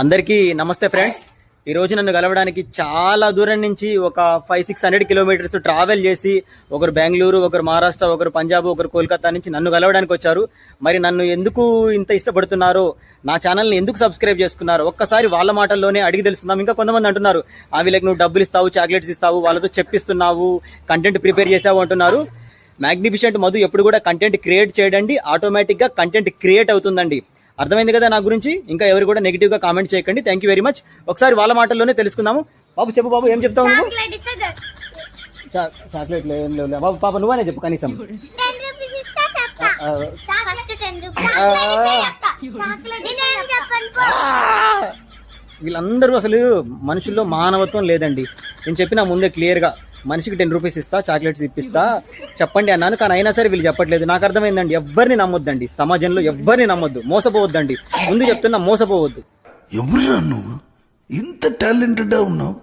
అందరికీ నమస్తే ఫ్రెండ్స్. ఈ రోజు నన్ను కలవడానికి చాలా దూరం నుంచి ఒక 500-600 కిలోమీటర్స్ ట్రావెల్ చేసి ఒకరు బెంగళూరు, ఒకరు మహారాష్ట్ర, ఒకరు పంజాబ్, ఒకరు కోల్కతా నుంచి నన్ను కలవడానికి వచ్చారు. మరి నన్ను ఎందుకు ఇంత ఇష్టపడుతున్నారో, నా ఛానల్ని ఎందుకు సబ్స్క్రైబ్ చేసుకున్నారు, ఒక్కసారి వాళ్ళ మాటల్లోనే అడిగి తెలుసుకుందాం. ఇంకా కొంతమంది అంటున్నారు, వీళ్ళకి నువ్వు డబ్బులు ఇస్తావు, చాక్లెట్స్ ఇస్తావు, వాళ్ళతో చెప్పిస్తున్నావు, కంటెంట్ ప్రిపేర్ చేసావు అంటున్నారు. మ్యాగ్నిఫిషెంట్ మధు ఎప్పుడు కూడా కంటెంట్ క్రియేట్ చేయడండి, ఆటోమేటిక్గా కంటెంట్ క్రియేట్ అవుతుందండి. అర్థమైంది కదా నా గురించి. ఇంకా ఎవరు కూడా నెగిటివ్ గా కామెంట్ చేయకండి. Thank you very much. ఒకసారి వాళ్ళ మాటల్లోనే తెలుసుకుందాము. బాబు చెప్పు బాబు, ఏం చెప్తావు నువ్వు? చాక్లెట్ లేవు బాబు. పాప నువ్వనే చెప్పు కనీసం. వీళ్ళందరూ అసలు మనుషుల్లో మానవత్వం లేదండి. నేను చెప్పిన ముందే క్లియర్గా, మనిషికి 10 రూపీస్ ఇస్తా, చాక్లెట్స్ ఇప్పిస్తా చెప్పండి అన్నాను. కానీ అయినా సరే వీళ్ళు చెప్పట్లేదు. నాకు అర్థమైందండి, ఎవ్వరిని నమ్మొద్దండి. సమాజంలో ఎవ్వరిని నమ్మొద్దు, మోసపోవద్దండి. ముందు చెప్తున్నా, మోసపోవద్దు. ఎవరు నువ్వు ఇంత టాలెంటెడ్ ఉన్నావు?